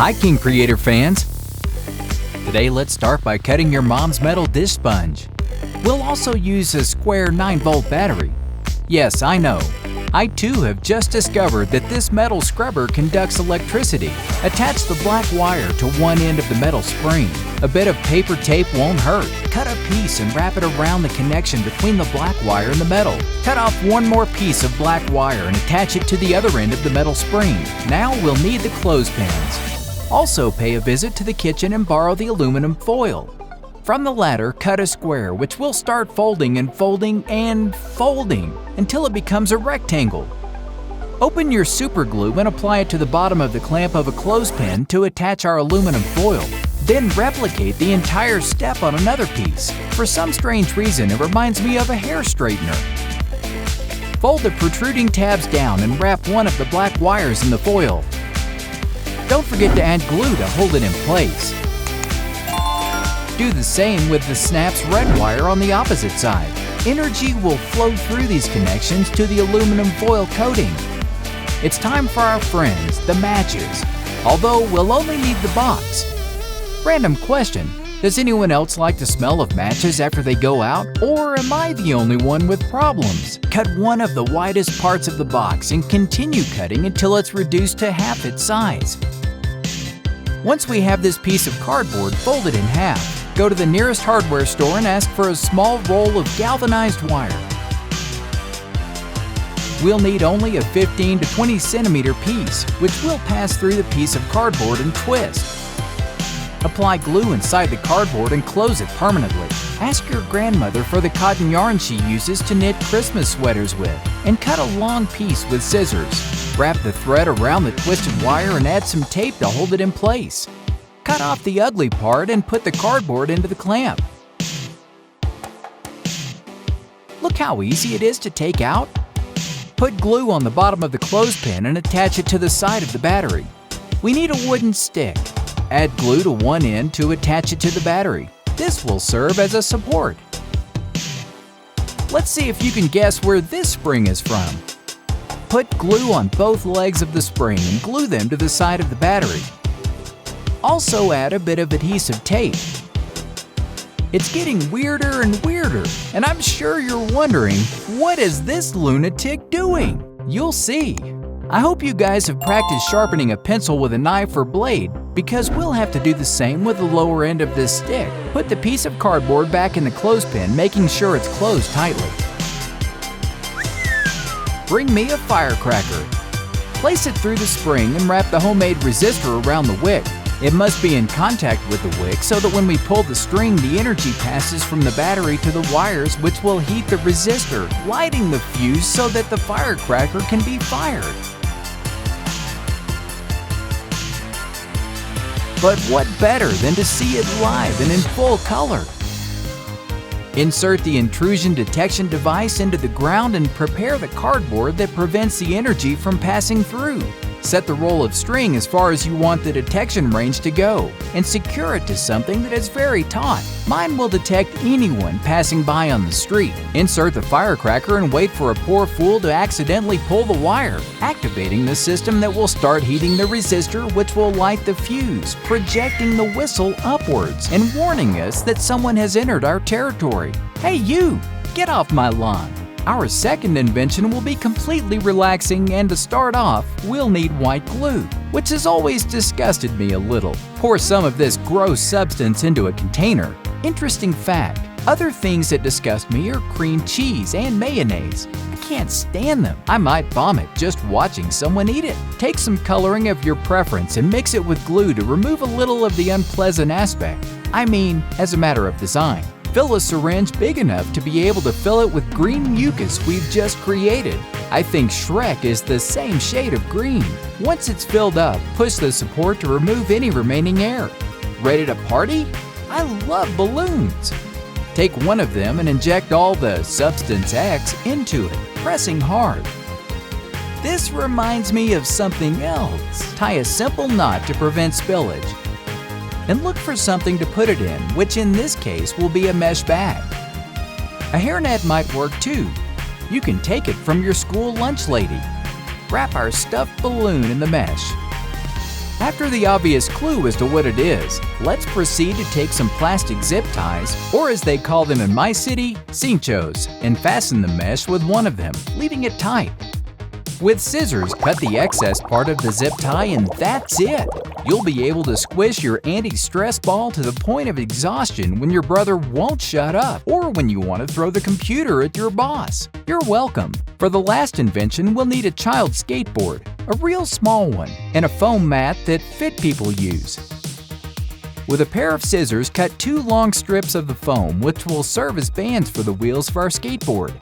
Hiking Creator fans! Today let's start by cutting your mom's metal dish sponge. We'll also use a square 9-volt battery. Yes, I know. I too have just discovered that this metal scrubber conducts electricity. Attach the black wire to one end of the metal spring. A bit of paper tape won't hurt. Cut a piece and wrap it around the connection between the black wire and the metal. Cut off one more piece of black wire and attach it to the other end of the metal spring. Now we'll need the clothespins. Also pay a visit to the kitchen and borrow the aluminum foil. From the latter, cut a square which will start folding and folding and folding until it becomes a rectangle. Open your super glue and apply it to the bottom of the clamp of a clothespin to attach our aluminum foil. Then replicate the entire step on another piece. For some strange reason, it reminds me of a hair straightener. Fold the protruding tabs down and wrap one of the black wires in the foil. Don't forget to add glue to hold it in place. Do the same with the snap's red wire on the opposite side. Energy will flow through these connections to the aluminum foil coating. It's time for our friends, the matches, although we'll only need the box. Random question, does anyone else like the smell of matches after they go out, or am I the only one with problems? Cut one of the widest parts of the box and continue cutting until it's reduced to half its size. Once we have this piece of cardboard folded in half, go to the nearest hardware store and ask for a small roll of galvanized wire. We'll need only a 15 to 20 centimeter piece, which will pass through the piece of cardboard and twist. Apply glue inside the cardboard and close it permanently. Ask your grandmother for the cotton yarn she uses to knit Christmas sweaters with, and cut a long piece with scissors. Wrap the thread around the twisted wire and add some tape to hold it in place. Cut off the ugly part and put the cardboard into the clamp. Look how easy it is to take out. Put glue on the bottom of the clothespin and attach it to the side of the battery. We need a wooden stick. Add glue to one end to attach it to the battery. This will serve as a support. Let's see if you can guess where this spring is from. Put glue on both legs of the spring and glue them to the side of the battery. Also add a bit of adhesive tape. It's getting weirder and weirder, and I'm sure you're wondering, what is this lunatic doing? You'll see. I hope you guys have practiced sharpening a pencil with a knife or blade, because we'll have to do the same with the lower end of this stick. Put the piece of cardboard back in the clothespin, making sure it's closed tightly. Bring me a firecracker. Place it through the spring and wrap the homemade resistor around the wick. It must be in contact with the wick so that when we pull the string, the energy passes from the battery to the wires, which will heat the resistor, lighting the fuse so that the firecracker can be fired. But what better than to see it live and in full color? Insert the intrusion detection device into the ground and prepare the cardboard that prevents the energy from passing through. Set the roll of string as far as you want the detection range to go and secure it to something that is very taut. Mine will detect anyone passing by on the street. Insert the firecracker and wait for a poor fool to accidentally pull the wire, activating the system that will start heating the resistor, which will light the fuse, projecting the whistle upwards and warning us that someone has entered our territory. Hey you, get off my lawn. Our second invention will be completely relaxing, and to start off, we'll need white glue, which has always disgusted me a little. Pour some of this gross substance into a container. Interesting fact, other things that disgust me are cream cheese and mayonnaise. I can't stand them. I might vomit just watching someone eat it. Take some coloring of your preference and mix it with glue to remove a little of the unpleasant aspect. I mean, as a matter of design. Fill a syringe big enough to be able to fill it with green mucus we've just created. I think Shrek is the same shade of green. Once it's filled up, push the support to remove any remaining air. Ready to party? I love balloons. Take one of them and inject all the Substance X into it, pressing hard. This reminds me of something else. Tie a simple knot to prevent spillage. And look for something to put it in, which in this case will be a mesh bag. A hairnet might work too. You can take it from your school lunch lady. Wrap our stuffed balloon in the mesh. After the obvious clue as to what it is, let's proceed to take some plastic zip ties, or as they call them in my city, cinchos, and fasten the mesh with one of them, leaving it tight. With scissors, cut the excess part of the zip tie and that's it! You'll be able to squish your anti-stress ball to the point of exhaustion when your brother won't shut up, or when you want to throw the computer at your boss. You're welcome! For the last invention, we'll need a child skateboard, a real small one, and a foam mat that fit people use. With a pair of scissors, cut 2 long strips of the foam, which will serve as bands for the wheels of our skateboard.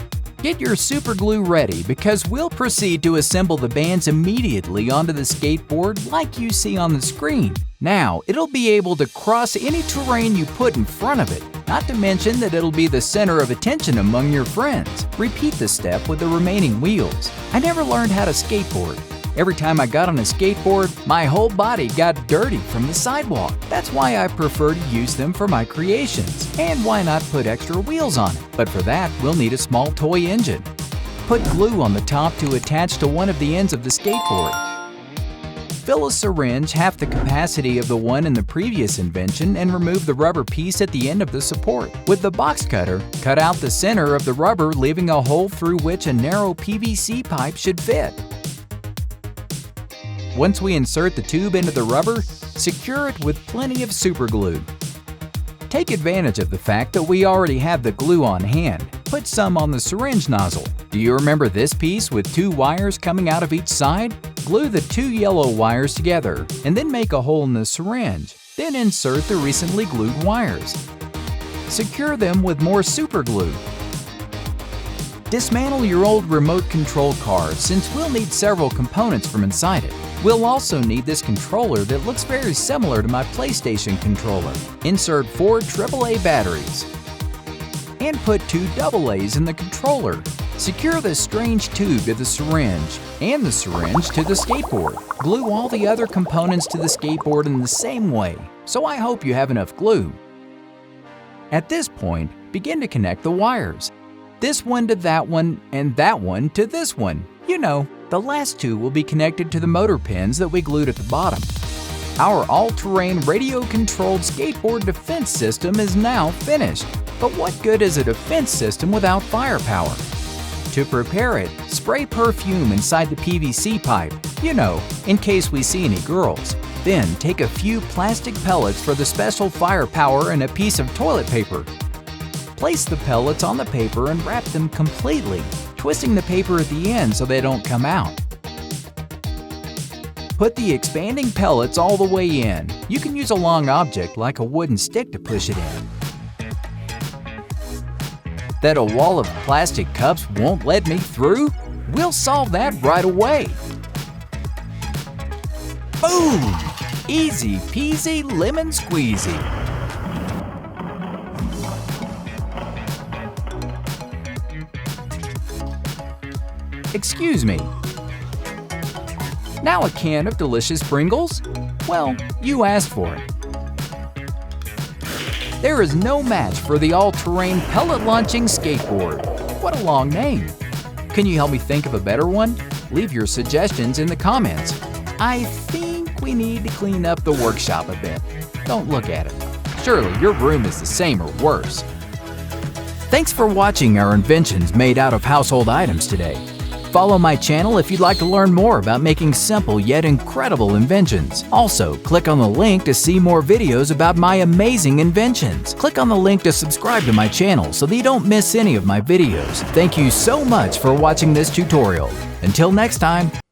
Get your super glue ready because we'll proceed to assemble the bands immediately onto the skateboard like you see on the screen. Now, it'll be able to cross any terrain you put in front of it, not to mention that it'll be the center of attention among your friends. Repeat the step with the remaining wheels. I never learned how to skateboard. Every time I got on a skateboard, my whole body got dirty from the sidewalk. That's why I prefer to use them for my creations. And why not put extra wheels on it? But for that, we'll need a small toy engine. Put glue on the top to attach to one of the ends of the skateboard. Fill a syringe half the capacity of the one in the previous invention and remove the rubber piece at the end of the support. With the box cutter, cut out the center of the rubber, leaving a hole through which a narrow PVC pipe should fit. Once we insert the tube into the rubber, secure it with plenty of super glue. Take advantage of the fact that we already have the glue on hand. Put some on the syringe nozzle. Do you remember this piece with 2 wires coming out of each side? Glue the 2 yellow wires together and then make a hole in the syringe. Then insert the recently glued wires. Secure them with more super glue. Dismantle your old remote control car since we'll need several components from inside it. We'll also need this controller that looks very similar to my PlayStation controller. Insert 4 AAA batteries and put 2 AA's in the controller. Secure the strange tube to the syringe and the syringe to the skateboard. Glue all the other components to the skateboard in the same way, so I hope you have enough glue. At this point, begin to connect the wires. This one to that one, and that one to this one. You know, the last 2 will be connected to the motor pins that we glued at the bottom. Our all-terrain radio-controlled skateboard defense system is now finished. But what good is a defense system without firepower? To prepare it, spray perfume inside the PVC pipe, you know, in case we see any girls. Then take a few plastic pellets for the special firepower and a piece of toilet paper. Place the pellets on the paper and wrap them completely, twisting the paper at the end so they don't come out. Put the expanding pellets all the way in. You can use a long object like a wooden stick to push it in. That a wall of plastic cups won't let me through? We'll solve that right away. Boom! Easy peasy lemon squeezy. Excuse me. Now a can of delicious Pringles? Well, you asked for it. There is no match for the all-terrain pellet-launching skateboard. What a long name. Can you help me think of a better one? Leave your suggestions in the comments. I think we need to clean up the workshop a bit. Don't look at it. Surely your room is the same or worse. Thanks for watching our inventions made out of household items today. Follow my channel if you'd like to learn more about making simple yet incredible inventions. Also, click on the link to see more videos about my amazing inventions. Click on the link to subscribe to my channel so that you don't miss any of my videos. Thank you so much for watching this tutorial. Until next time.